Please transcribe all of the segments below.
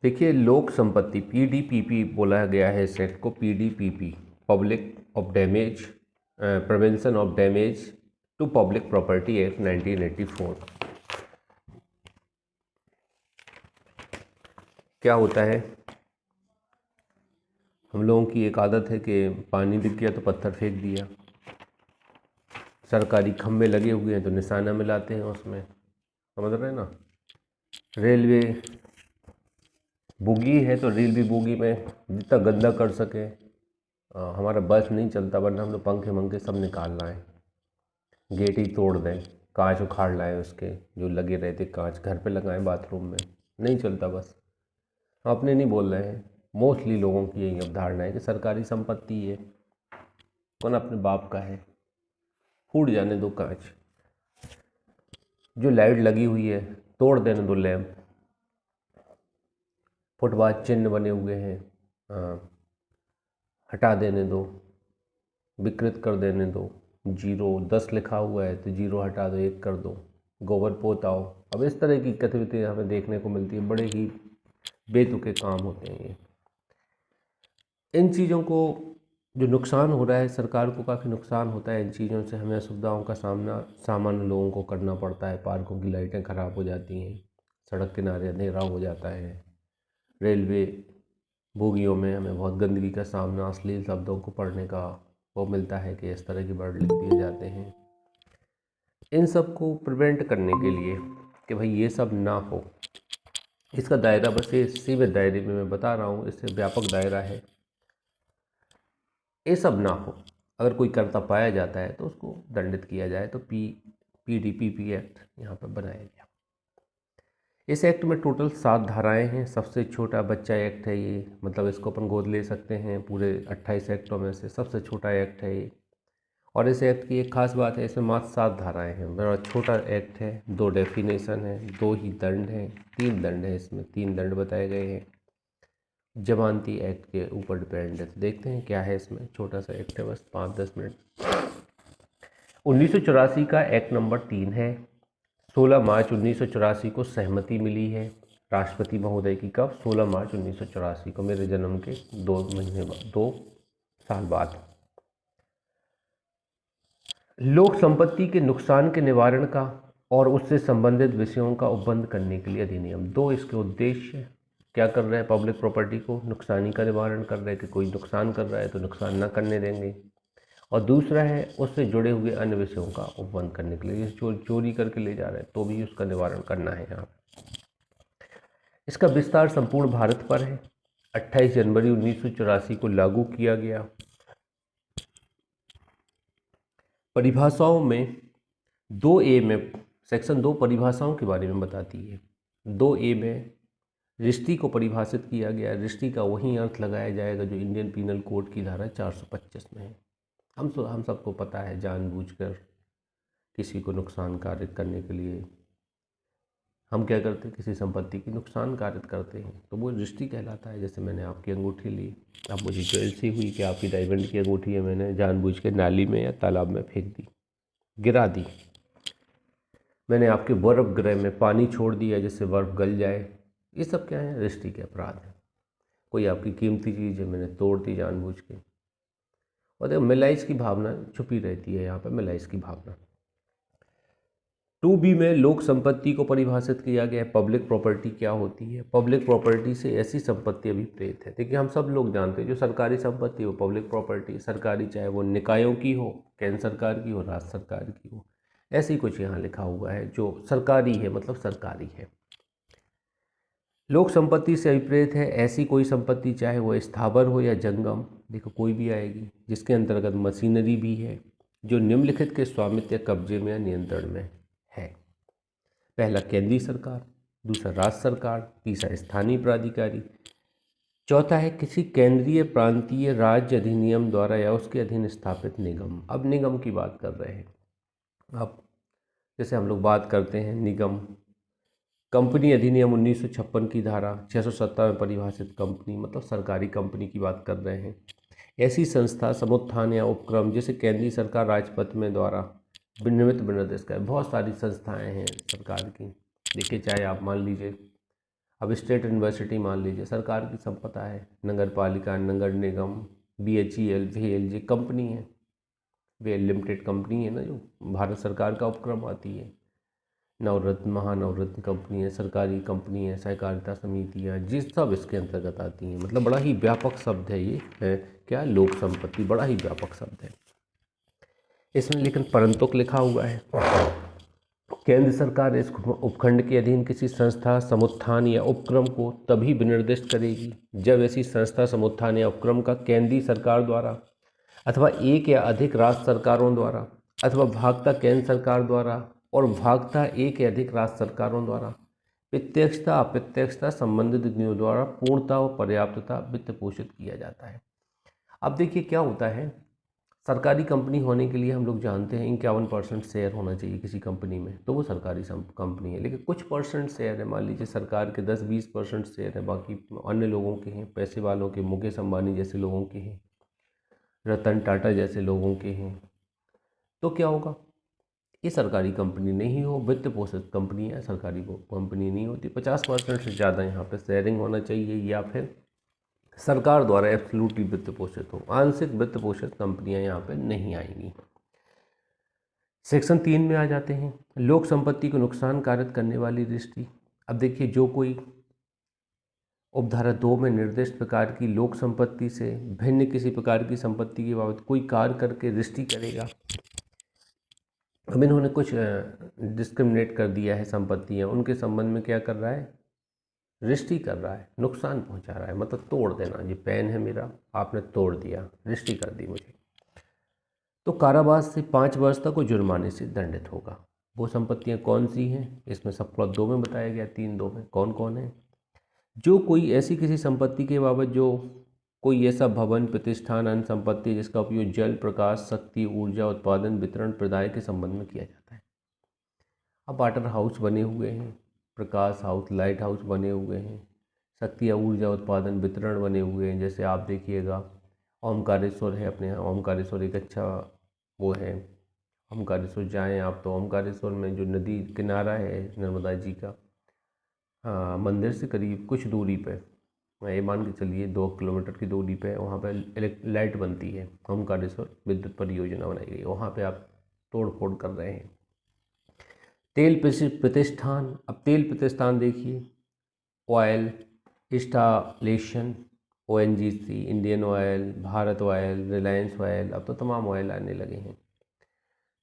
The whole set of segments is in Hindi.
देखिए, लोक संपत्ति पीडीपीपी बोला गया है इस एक्ट को, PDPP, public of damage prevention of damage to public property act 1984। क्या होता है, हम लोगों की एक आदत है कि पानी दिख गया तो पत्थर फेंक दिया, सरकारी खंभे लगे हुए हैं तो निशाना मिलाते हैं उसमें, समझ रहे हैं ना। रेलवे बोगी है तो रेलवे बोगी में जितना गंदा कर सके, हमारा बस नहीं चलता वरना हम लोग पंखे मंखे सब निकाल लाएं, गेट ही तोड़ दें, कांच उखाड़ लाएं, उसके जो लगे रहते कांच घर पे लगाएं बाथरूम में, नहीं चलता बस। आपने नहीं बोल रहे हैं, मोस्टली लोगों की यही अवधारणा है कि सरकारी संपत्ति है, कौन अपने बाप का है, फूट जाने दो कांच, जो लाइट लगी हुई है तोड़ देने दो लैंप, फुटपाथ चिन्ह बने हुए हैं हटा देने दो, विकृत कर देने दो, 0 10 लिखा हुआ है तो 0 हटा दो, 1 कर दो, गोबर पोताओ। अब इस तरह की गतिविधियाँ हमें देखने को मिलती है, बड़े ही बेतुके काम होते हैं ये। इन चीज़ों को जो नुकसान हो रहा है, सरकार को काफ़ी नुकसान होता है इन चीज़ों से, हमें असुविधाओं का सामना सामान्य लोगों को करना पड़ता है। पार्कों की लाइटें ख़राब हो जाती हैं, सड़क किनारे अंधेरा हो जाता है, रेलवे बोगियों में हमें बहुत गंदगी का सामना, अश्लील शब्दों को पढ़ने का वो मिलता है कि इस तरह के वर्ड लिख दिए जाते हैं। इन सब को प्रिवेंट करने के लिए कि भाई ये सब ना हो, इसका दायरा बस ये सीमित दायरे में मैं बता रहा हूँ, इससे व्यापक दायरा है। ये सब ना हो, अगर कोई करता पाया जाता है तो उसको दंडित किया जाए, तो पीडीपीपी एक्ट यहाँ पर बनाया गया। इस एक्ट में टोटल 7 धाराएं हैं। सबसे छोटा बच्चा एक्ट है ये, मतलब इसको अपन गोद ले सकते हैं, पूरे 28 एक्टों में से सबसे छोटा एक्ट है ये। और इस एक्ट की एक खास बात है, इसमें मात्र 7 धाराएं हैं, बड़ा छोटा एक्ट है, 2 डेफिनेशन है, 2 ही दंड हैं, 3 दंड है इसमें, 3 दंड बताए गए हैं। जमानती एक्ट के ऊपर डिपेंड है। देखते हैं क्या है इसमें, छोटा सा एक्ट है, बस 5-10 मिनट। 1984 का एक्ट नंबर 3 है। 16 मार्च 1984 को सहमति मिली है राष्ट्रपति महोदय की। कब? 16 मार्च 1984 को, मेरे जन्म के 2 महीने बाद, 2 साल बाद। लोक संपत्ति के नुकसान के निवारण का और उससे संबंधित विषयों का उपबंध करने के लिए अधिनियम। 2 इसके उद्देश्य क्या कर रहे हैं, पब्लिक प्रॉपर्टी को नुकसानी का निवारण कर रहे हैं कि कोई नुकसान कर रहा है तो नुकसान ना करने देंगे, और दूसरा है उससे जुड़े हुए अन्य विषयों का उपबंध करने के लिए, चोरी करके ले जा रहे हैं तो भी उसका निवारण करना है यहाँ। इसका विस्तार संपूर्ण भारत पर है। 28 जनवरी 1984 को लागू किया गया। परिभाषाओं में 2A में, सेक्शन 2 परिभाषाओं के बारे में बताती है। 2A में रिश्ती को परिभाषित किया गया। रिश्ती का वही अर्थ लगाया जाएगा जो इंडियन पीनल कोड की धारा 425 में है। हम सबको पता है, जानबूझकर किसी को नुकसान कारित करने के लिए हम क्या करते हैं, किसी संपत्ति की नुकसान कारित करते हैं, तो वो रिश्ती कहलाता है। जैसे मैंने आपकी अंगूठी ली, अब मुझे जेलसी हुई कि आपकी डायमंड की अंगूठी है, मैंने जानबूझ के नाली में या तालाब में फेंक दी, गिरा दी। मैंने आपके बर्फ गृह में पानी छोड़ दिया जिससे बर्फ गल जाए, ये सब क्या है, रिश्ती के अपराध हैं। कोई आपकी कीमती चीज़ है, मैंने तोड़ दी जानबूझ के। और देखो, मिलाइस की भावना छुपी रहती है यहाँ पर, मिलाइस की भावना। 2B में लोक संपत्ति को परिभाषित किया गया है। पब्लिक प्रॉपर्टी क्या होती है? पब्लिक प्रॉपर्टी से ऐसी संपत्ति अभिप्रेत है, देखिए हम सब लोग जानते हैं जो सरकारी संपत्ति हो पब्लिक प्रॉपर्टी, सरकारी चाहे वो निकायों की हो, केंद्र सरकार की हो, राज्य सरकार की हो, ऐसी कुछ यहाँ लिखा हुआ है जो सरकारी है, मतलब सरकारी है। लोक संपत्ति से अभिप्रेत है ऐसी कोई संपत्ति चाहे वो स्थावर हो या जंगम, देखो कोई भी आएगी, जिसके अंतर्गत मशीनरी भी है, जो निम्नलिखित के स्वामित्व या कब्जे में या नियंत्रण में है। पहला केंद्रीय सरकार, दूसरा राज्य सरकार, तीसरा स्थानीय प्राधिकारी, चौथा है किसी केंद्रीय, प्रांतीय, राज्य अधिनियम द्वारा या उसके अधीन स्थापित निगम। अब निगम की बात कर रहे हैं। अब जैसे हम लोग बात करते हैं निगम, कंपनी अधिनियम 1956 की धारा 670 में परिभाषित कंपनी, मतलब सरकारी कंपनी की बात कर रहे हैं। ऐसी संस्था, समुत्थान या उपक्रम जिसे केंद्रीय सरकार राजपत्र में द्वारा विनियमित विनिर्देश का, बहुत सारी संस्थाएं हैं सरकार की। देखिए, चाहे आप मान लीजिए अब स्टेट यूनिवर्सिटी मान लीजिए सरकार की संपदा है, नगर पालिका, नगर निगम, BHEL, VLG ये कंपनी है, वे लिमिटेड कंपनी है ना जो भारत सरकार का उपक्रम आती है। नवरत्न, महानवरत्न कंपनी है, सरकारी कंपनी है, सहकारिता समितियाँ, जी सब इसके अंतर्गत आती हैं। मतलब बड़ा ही व्यापक शब्द है ये, है क्या, लोक संपत्ति, बड़ा ही व्यापक शब्द है। इसमें लेकिन परंतुक लिखा हुआ है। केंद्र सरकार इस उपखंड के अधीन किसी संस्था, समुत्थान या उपक्रम को तभी विनिर्दिष्ट करेगी जब ऐसी संस्था, समुत्थान या उपक्रम का केंद्रीय सरकार द्वारा अथवा एक या अधिक राज्य सरकारों द्वारा अथवा भागता केंद्र सरकार द्वारा और भागता एक या अधिक राज्य सरकारों द्वारा प्रत्यक्षता अप्रत्यक्षता संबंधित निधियों द्वारा पूर्णता व पर्याप्तता वित्त पोषित किया जाता है। अब देखिए क्या होता है, सरकारी कंपनी होने के लिए हम लोग जानते हैं 51% शेयर होना चाहिए किसी कंपनी में, तो वो सरकारी कंपनी है। लेकिन कुछ परसेंट शेयर है, मान लीजिए सरकार के 10-20% शेयर है, बाकी अन्य लोगों के हैं, पैसे वालों के, मुकेश अंबानी जैसे लोगों के हैं, रतन टाटा जैसे लोगों के हैं, तो क्या होगा, ये सरकारी कंपनी नहीं हो, वित्त पोषित कंपनी है, सरकारी कंपनी नहीं होती। 50% से ज़्यादा यहाँ पे शेयरिंग होना चाहिए, या फिर सरकार द्वारा एब्सोल्युटली वित्त पोषित हो। आंशिक वित्त पोषित कंपनियां यहाँ पे नहीं आएंगी। सेक्शन 3 में आ जाते हैं, लोक संपत्ति को नुकसान कारक करने वाली दृष्टि। अब देखिए, जो कोई उपधारा 2 में निर्दिष्ट प्रकार की लोक संपत्ति से भिन्न किसी प्रकार की संपत्ति के बाबत कोई कार्य करके दृष्टि करेगा। अब इन्होंने कुछ डिस्क्रिमिनेट कर दिया है संपत्तियाँ, उनके संबंध में क्या कर रहा है, रिष्टि कर रहा है, नुकसान पहुंचा रहा है, मतलब तोड़ देना। ये पेन है मेरा, आपने तोड़ दिया, रिष्टि कर दी मुझे, तो कारावास से 5 वर्ष तक वो जुर्माने से दंडित होगा। वो संपत्तियां कौन सी हैं, इसमें सब प्लॉट 2 में बताया गया, 3(2) में कौन कौन है। जो कोई ऐसी किसी संपत्ति के बाबत जो कोई ऐसा भवन, प्रतिष्ठान, अन्य संपत्ति जिसका उपयोग जल, प्रकाश, शक्ति, ऊर्जा उत्पादन, वितरण, प्रदाय के संबंध में किया जाता है। अब वाटर हाउस बने हुए हैं, प्रकाश हाउस, लाइट हाउस बने हुए हैं, शक्ति या ऊर्जा उत्पादन, वितरण बने हुए हैं। जैसे आप देखिएगा ओमकारेश्वर है अपने यहाँ, ओमकारेश्वर एक अच्छा वो है, ओमकारेश्वर जाएं आप तो ओमकारेश्वर में जो नदी किनारा है नर्मदा जी का, हाँ, मंदिर से करीब कुछ दूरी पे, ये मान के चलिए 2 किलोमीटर की दूरी पे, वहाँ पे लाइट बनती है, ओमकारेश्वर विद्युत परियोजना बनाई गई, वहाँ पे आप तोड़ फोड़ कर रहे हैं। तेल प्रतिष्ठान, अब तेल प्रतिष्ठान देखिए, oil installation, ONGC, Indian oil, Bharat oil, Reliance oil, अब तो तमाम ऑयल आने लगे हैं,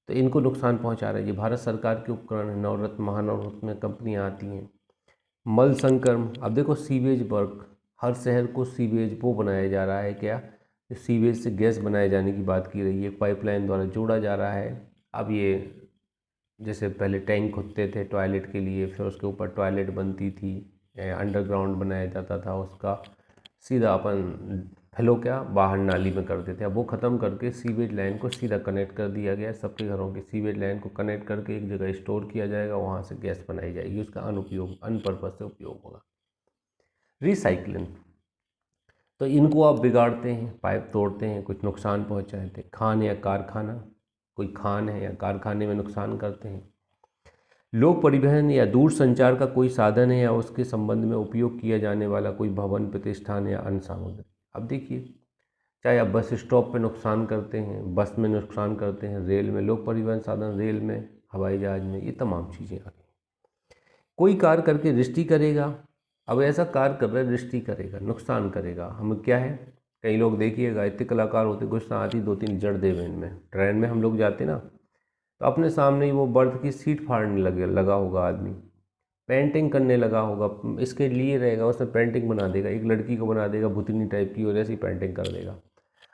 तो इनको नुकसान पहुंचा रहे हैं। ये भारत सरकार के उपकरण है, नवरत्न, महानवरत्न में कंपनियां आती हैं। मल संक्रमण, अब देखो सीवेज वर्क, हर शहर को सीवेज वो बनाया जा रहा है, क्या, सीवेज से गैस बनाए जाने की बात की रही है, पाइपलाइन द्वारा जोड़ा जा रहा है। अब ये जैसे पहले टैंक होते थे टॉयलेट के लिए, फिर उसके ऊपर टॉयलेट बनती थी, अंडरग्राउंड बनाया जाता था, उसका सीधा अपन फ्लो क्या बाहर नाली में करते थे। अब वो ख़त्म करके सीवेज लाइन को सीधा कनेक्ट कर दिया गया, सबके घरों की सीवेज लाइन को कनेक्ट करके एक जगह स्टोर किया जाएगा, वहाँ से गैस बनाई जाएगी, उसका अनुपयोग, अनपर्पज से उपयोग होगा। रिसाइकलिंग, तो इनको आप बिगाड़ते हैं, पाइप तोड़ते हैं, कुछ नुकसान पहुँचाते हैं। खान या कारखाना, कोई खान है या कारखाने में नुकसान करते हैं। लोक परिवहन या दूर संचार का कोई साधन है या उसके संबंध में उपयोग किया जाने वाला कोई भवन, प्रतिष्ठान या अन्य सामग्री। अब देखिए, चाहे आप बस स्टॉप पे नुकसान करते हैं, बस में नुकसान करते हैं, रेल में, लोक परिवहन साधन, रेल में, हवाई जहाज में, ये तमाम चीज़ें आ गई। कोई कार्य करके दृष्टि करेगा, अब ऐसा कार्य कर रहा है, दृष्टि करेगा, नुकसान करेगा, हम क्या है, कई लोग देखिएगा इतने कलाकार होते, गुस्सा आती 2-3 जड़ देवे इनमें। ट्रेन में हम लोग जाते ना, तो अपने सामने ही वो बर्थ की सीट फाड़ने लगा होगा आदमी, पेंटिंग करने लगा होगा, इसके लिए रहेगा, उसमें पेंटिंग बना देगा, एक लड़की को बना देगा भूतनी टाइप की और ऐसी पेंटिंग कर देगा।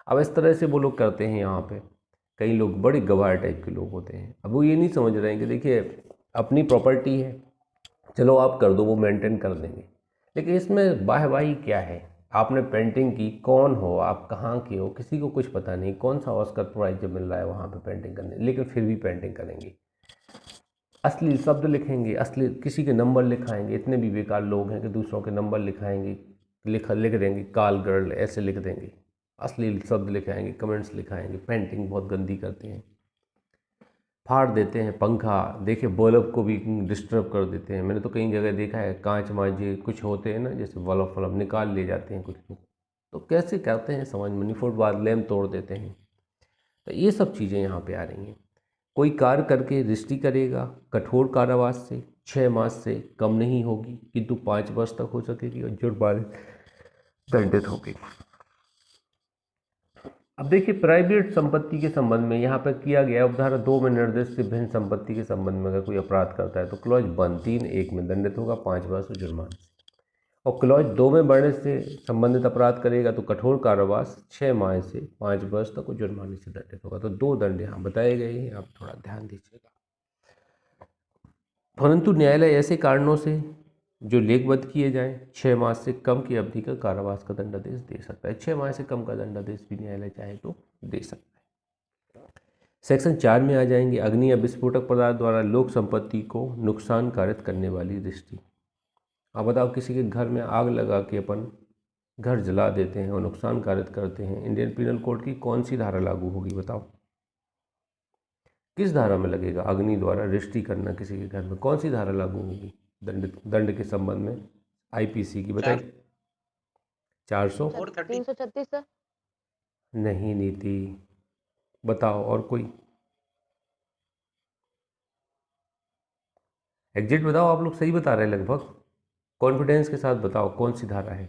अब इस तरह से वो लोग करते हैं यहाँ पे, कई लोग बड़े गवार टाइप के लोग होते हैं। अब वो ये नहीं समझ रहे हैं कि देखिए अपनी प्रॉपर्टी है, चलो आप कर दो, वो मेंटेन कर देंगे, लेकिन इसमें वाहवाही क्या है, आपने पेंटिंग की, कौन हो आप, कहाँ के हो, किसी को कुछ पता नहीं, कौन सा ऑस्कर प्राइज मिल रहा है वहाँ पे पेंटिंग करने, लेकिन फिर भी पेंटिंग करेंगे, असली शब्द लिखेंगे, असली किसी के नंबर लिखाएंगे। इतने भी बेकार लोग हैं कि दूसरों के नंबर लिखाएंगे, लिख देंगे काल गर्ल ऐसे लिख देंगे, असली शब्द लिखाएंगे, कमेंट्स लिखाएंगे, पेंटिंग बहुत गंदी करते हैं। फाड़ देते हैं पंखा, देखिए बल्ब को भी डिस्टर्ब कर देते हैं। मैंने तो कई जगह देखा है कांच मांझे कुछ होते हैं ना, जैसे बल्ब वल्ब निकाल ले जाते हैं कुछ लोग, तो कैसे करते हैं समझ में नहीं। फुटपाथ लैम्प तोड़ देते हैं। तो ये सब चीज़ें यहाँ पे आ रही हैं। कोई कार्य करके रजिस्ट्री करेगा, कठोर कारावास से 6 मास से कम नहीं होगी, किंतु 5 वर्ष तक हो सकेगी और जुर्माने दंडित होगी। अब देखिए प्राइवेट संपत्ति के संबंध में यहाँ पर किया गया उपधारा 2 में निर्दिष्ट भिन्न संपत्ति के संबंध में अगर कोई अपराध करता है तो क्लॉज 1 3(1) में दंडित होगा 5 वर्ष जुर्माने से। और क्लॉज 2 में बढ़ने से संबंधित अपराध करेगा तो कठोर कारावास 6 माह से 5 वर्ष तक जुर्माने से दंडित होगा। तो 2 दंड यहाँ बताए गए हैं, आप थोड़ा ध्यान दीजिएगा। परंतु न्यायालय ऐसे कारणों से जो लेखबद्ध किए जाएं 6 मास से कम की अवधि का कारावास का दंडादेश दे सकता है। 6 माह से कम का दंडादेश भी न्यायालय चाहे तो दे सकता है। सेक्शन 4 में आ जाएंगे, अग्नि या विस्फोटक पदार्थ द्वारा लोक संपत्ति को नुकसान कारित करने वाली दृष्टि। अब बताओ किसी के घर में आग लगा के अपन घर जला देते हैं और नुकसान कारित करते हैं, इंडियन पीनल कोड की कौन सी धारा लागू होगी बताओ? किस धारा में लगेगा? अग्नि द्वारा दृष्टि करना किसी के घर में, कौन सी धारा लागू होगी दंड के संबंध में? आईपीसी की बताइए। 400 336 सर। नहीं नीति, बताओ और कोई एग्जिट बताओ। आप लोग सही बता रहे हैं लगभग, कॉन्फिडेंस के साथ बताओ कौन सी धारा है?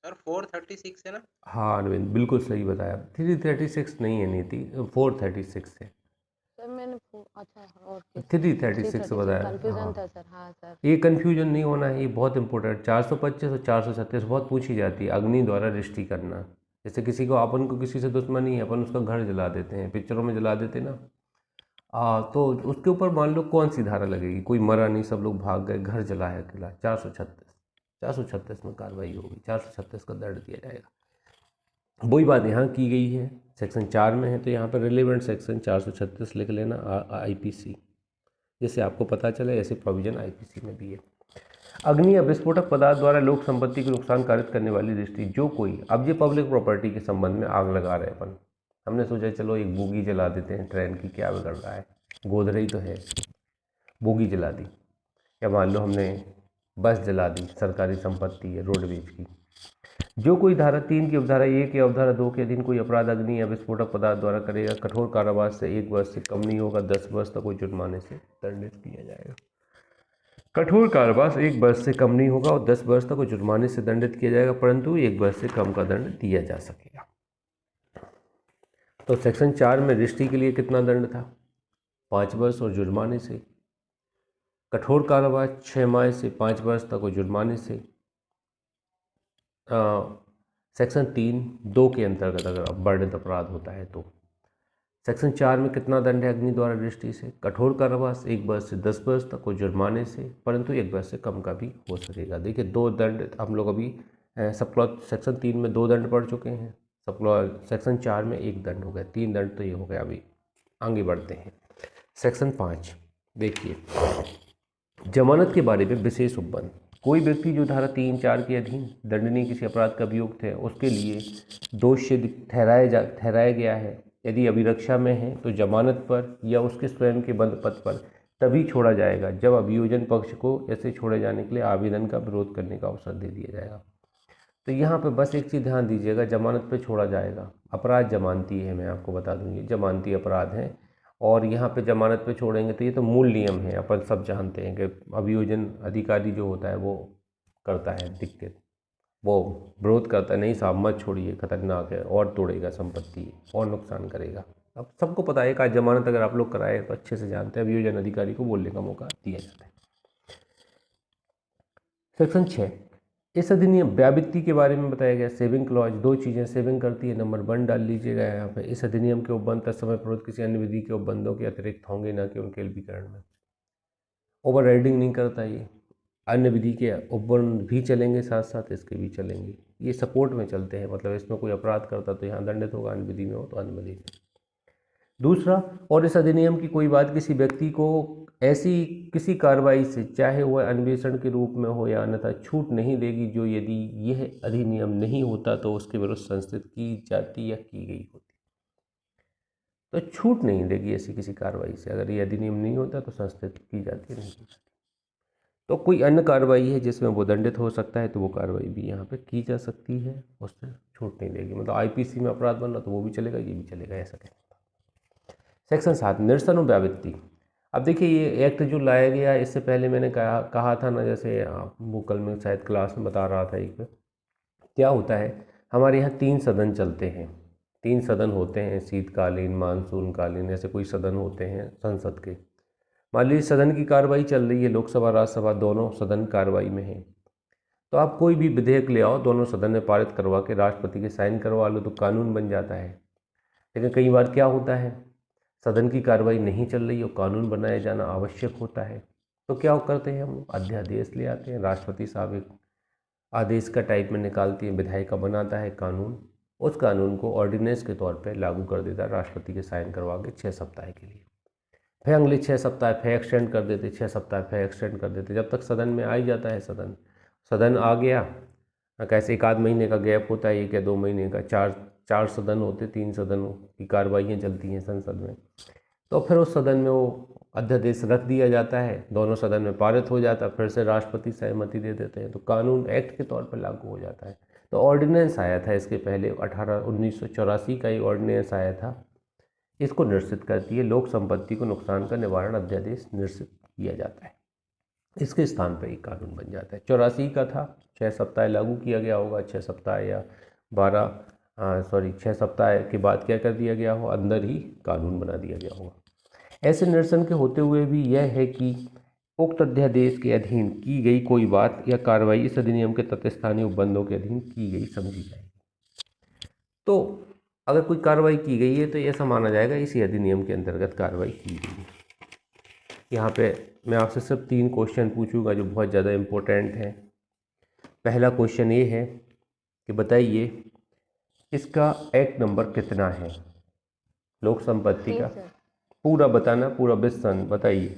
सर 436 है ना? हाँ अरविंद बिल्कुल सही बताया। 336 नहीं है नीति, 436 है। सर मैंने अच्छा और 336 बताया। कंफ्यूजन हाँ था सर। हाँ सर, ये कन्फ्यूजन नहीं होना है, ये बहुत इंपॉर्टेंट। 425 और 436 बहुत पूछी जाती है। अग्नि द्वारा दृष्टि करना, जैसे किसी को, अपन को किसी से दुश्मनी है, अपन उसका घर जला देते हैं, पिक्चरों में जला देते ना, तो उसके ऊपर मान लो कौन सी धारा लगेगी? कोई मरा नहीं, सब लोग भाग गए, घर जला है अकेला, 436 में कार्रवाई होगी, 436 का दंड दिया जाएगा। वही बात यहाँ की गई है, सेक्शन 4 में है तो यहाँ पर रिलेवेंट सेक्शन 436 लिख लेना आईपीसी, जैसे आपको पता चले ऐसे प्रोविजन आईपीसी में भी है। अग्नि या विस्फोटक पदार्थ द्वारा लोक संपत्ति को नुकसान कारित करने वाली दृष्टि, जो कोई, अब ये पब्लिक प्रॉपर्टी के संबंध में आग लगा रहे अपन, हमने सोचा चलो एक बोगी जला देते हैं ट्रेन की, क्या बिगड़ रहा है, गोदरेज तो है, बोगी जला दी। या मान लो हमने बस जला दी, सरकारी संपत्ति है रोडवेज की। जो कोई धारा 3 की अवधारा 1 या अवधारा 2 के अधीन कोई अपराध अग्नि या विस्फोटक पदार्थ द्वारा करेगा, कठोर कारावास से 1 वर्ष से कम नहीं होगा, 10 वर्ष तक कोई जुर्माने से दंडित किया जाएगा। कठोर कारावास 1 वर्ष से कम नहीं होगा और 10 वर्ष तक कोई जुर्माने से दंडित किया जाएगा, परंतु 1 वर्ष से कम का दंड दिया जा सकेगा। तो सेक्शन 4 में दृष्टि के लिए कितना दंड था? 5 वर्ष और जुर्माने से। कठोर कारावास 6 माह से 5 वर्ष तक और जुर्माने से। सेक्शन 3(2) के अंतर्गत अगर वर्णित अपराध होता है तो। सेक्शन 4 में कितना दंड है अग्नि द्वारा दृष्टि से? कठोर कारावास 1 वर्ष से 10 वर्ष तक और जुर्माने से, परंतु 1 वर्ष से कम का भी हो सकेगा। देखिए 2 दंड हम लोग अभी सब क्लॉज सेक्शन 3 में 2 दंड पढ़ चुके हैं, सब क्लॉज सेक्शन 4 में 1 दंड हो गया, 3 दंड तो ये हो गया। अभी आगे बढ़ते हैं। सेक्शन 5 देखिए, जमानत के बारे में विशेष उपबंध। कोई व्यक्ति जो धारा 3, 4 के अधीन दंडनीय किसी अपराध का अभियुक्त है, उसके लिए दोष से ठहराया गया है, यदि अभिरक्षा में है तो जमानत पर या उसके स्वयं के बंद पत्र पर तभी छोड़ा जाएगा जब अभियोजन पक्ष को ऐसे छोड़े जाने के लिए आवेदन का विरोध करने का अवसर दे दिया जाएगा। तो यहाँ पे बस एक चीज़ ध्यान दीजिएगा, जमानत पे छोड़ा जाएगा। अपराध जमानती है, मैं आपको बता दूँ ये जमानती अपराध है, और यहाँ पे जमानत पे छोड़ेंगे तो ये तो मूल नियम है, अपन सब जानते हैं कि अभियोजन अधिकारी जो होता है वो करता है दिक्कत, वो विरोध करता है, नहीं साहब मत छोड़िए, खतरनाक है, और तोड़ेगा संपत्ति और नुकसान करेगा। अब सबको पता है कि आज जमानत अगर आप लोग कराए तो अच्छे से जानते हैं, अभियोजन अधिकारी को बोलने का मौका दिया जाता है। सेक्शन 6, इस अधिनियम व्यावृत्ति के बारे में बताया गया। सेविंग क्लॉज 2 चीज़ें सेविंग करती है, नंबर 1 डाल लीजिएगा यहाँ पे। इस अधिनियम के उपबंध तत्समय पूर्वक किसी अन्य विधि के उपबंधों के अतिरिक्त होंगे, ना कि उनके अल्पीकरण में। ओवर राइडिंग नहीं करता ये, अन्य विधि के उपबंध भी चलेंगे, साथ साथ इसके भी चलेंगे, ये सपोर्ट में चलते हैं। मतलब इसमें कोई अपराध करता तो यहाँ दंडित होगा, अन्य विधि में हो तो अन्य विधि में। दूसरा, और इस अधिनियम की कोई बात किसी व्यक्ति को ऐसी किसी कार्रवाई से, चाहे वह अन्वेषण के रूप में हो या अन्यथा, छूट नहीं देगी जो यदि यह अधिनियम नहीं होता तो उसके विरुद्ध संस्थित की जाती या की गई होती। तो छूट नहीं देगी ऐसी किसी कार्रवाई से। अगर ये अधिनियम नहीं होता तो संस्थित की जाती नहीं की जाती। तो कोई अन्य कार्रवाई है जिसमें वो दंडित हो सकता है तो वो कार्रवाई भी यहाँ पे की जा सकती है, उससे छूट नहीं देगी। मतलब आईपीसी में अपराध बन रहा तो वो भी चलेगा, ये भी चलेगा, ऐसा कहना। सेक्शन 7 निरसन और व्यावृत्ति। अब देखिए ये एक्ट जो लाया गया, इससे पहले मैंने कहा था ना, जैसे वो कल में शायद क्लास में बता रहा था एक, क्या होता है हमारे यहाँ 3 सदन चलते हैं, 3 सदन होते हैं, शीतकालीन, मानसून कालीन, ऐसे कोई सदन होते हैं संसद के। मान लीजिए सदन की कार्रवाई चल रही है, लोकसभा राज्यसभा दोनों सदन कार्रवाई में है, तो आप कोई भी विधेयक ले आओ, दोनों सदन में पारित करवा के राष्ट्रपति के साइन करवा लो तो कानून बन जाता है। लेकिन कई बार क्या होता है, सदन की कार्रवाई नहीं चल रही और कानून बनाया जाना आवश्यक होता है, तो क्या करते हैं हम अध्यादेश ले आते हैं, राष्ट्रपति साहब एक आदेश का टाइप में निकालती है, विधायिका का बनाता है कानून, उस कानून को ऑर्डिनेंस के तौर पे लागू कर देता है राष्ट्रपति के साइन करवा के 6 सप्ताह के लिए। फिर अगले 6 सप्ताह फिर एक्सटेंड कर देते, 6 सप्ताह फिर एक्सटेंड कर देते, जब तक सदन में आ ही जाता है। सदन आ गया, कैसे 1 आध महीने का गैप होता है, 1 या 2 महीने का, चार सदन होते, 3 सदनों की कार्रवाइयाँ चलती हैं संसद में, तो फिर उस सदन में वो अध्यादेश रख दिया जाता है, दोनों सदन में पारित हो जाता है, फिर से राष्ट्रपति सहमति दे देते हैं तो कानून एक्ट के तौर पर लागू हो जाता है। तो ऑर्डिनेंस आया था इसके पहले 1984 का ही ऑर्डिनेंस आया था, इसको निश्चित करती है, लोक संपत्ति को नुकसान का निवारण अध्यादेश निश्चित किया जाता है, इसके स्थान पर एक कानून बन जाता है। 84 का था, 6 सप्ताह लागू किया गया होगा, 6 सप्ताह या 6 सप्ताह के बाद क्या कर दिया गया हो, अंदर ही कानून बना दिया गया होगा। ऐसे निरसन के होते हुए भी यह है कि उक्त अध्यादेश के अधीन की गई कोई बात या कार्रवाई इस अधिनियम के तत्स्थानीय उपबंधों के अधीन की गई समझी जाएगी। तो अगर कोई कार्रवाई की गई है तो ऐसा माना जाएगा इसी अधिनियम के अंतर्गत कार्रवाई की गई है। यहाँ पे मैं आपसे सिर्फ 3 क्वेश्चन पूछूंगा जो बहुत ज़्यादा इम्पोर्टेंट हैं। पहला क्वेश्चन ये है कि बताइए इसका एक्ट नंबर कितना है, लोक संपत्ति का 3 सर, पूरा बताना, पूरा विस्तृत बताइए।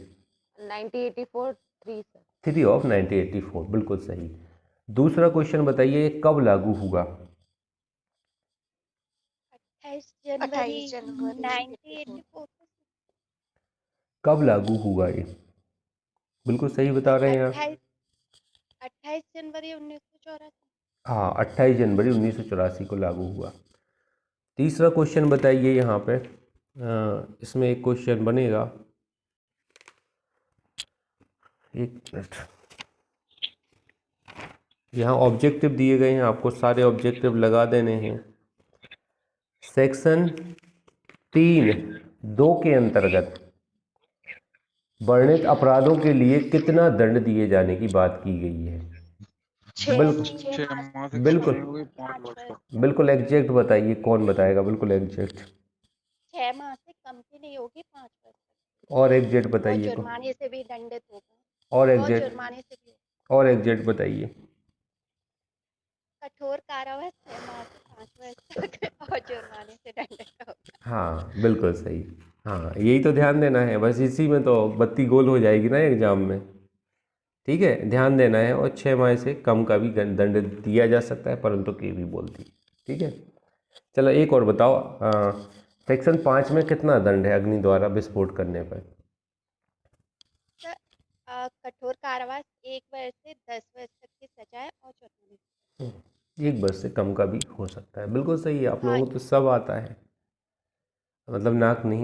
1984 3 सर। 3 ऑफ 1984, बिल्कुल सही। दूसरा क्वेश्चन बताइए कब लागू हुआ। 28 जनवरी 1984। कब लागू हुआ ये, बिल्कुल सही बता रहे हैं आप। 28 जनवरी 1984। हाँ, 28 जनवरी 1984 को लागू हुआ। तीसरा क्वेश्चन बताइए यहाँ पे, इसमें एक क्वेश्चन बनेगा, एक मिनट, यहाँ ऑब्जेक्टिव दिए गए हैं, आपको सारे ऑब्जेक्टिव लगा देने हैं। सेक्शन 3(2) के अंतर्गत वर्णित अपराधों के लिए कितना दंड दिए जाने की बात की गई है। बिल्कुल बिल्कुल एग्जैक्ट बताइए, कौन बताएगा, बिल्कुल एग्जैक्ट। 6 माह से कम की नहीं होगी, 5 वर्ष तक। और एग्जैक्ट और बताइए, जुर्माने से भी दंडित होगा। और और एग्जैक्ट, जुर्माने से भी और एग्जैक्ट बताइए। कठोर कारावास 6 माह से 5 वर्ष तक और जुर्माने से दंडित होगा। हाँ बिल्कुल सही, हाँ यही तो ध्यान देना है, बस इसी में तो बत्ती गोल हो जाएगी ना एग्जाम में। ठीक है, ध्यान देना है, और 6 माह से कम का भी दंड दिया जा सकता है, परंतु के भी बोलती है। ठीक है, चलो एक और बताओ, सेक्शन 5 में कितना दंड है अग्नि द्वारा विस्फोट करने पर। कठोर कारावास 1 वर्ष से 10 वर्ष तक की सजा है और जुर्माने। 1 वर्ष से कम का भी हो सकता है, बिल्कुल सही है। आप हाँ। लोगों को तो सब आता है, मतलब नाक नहीं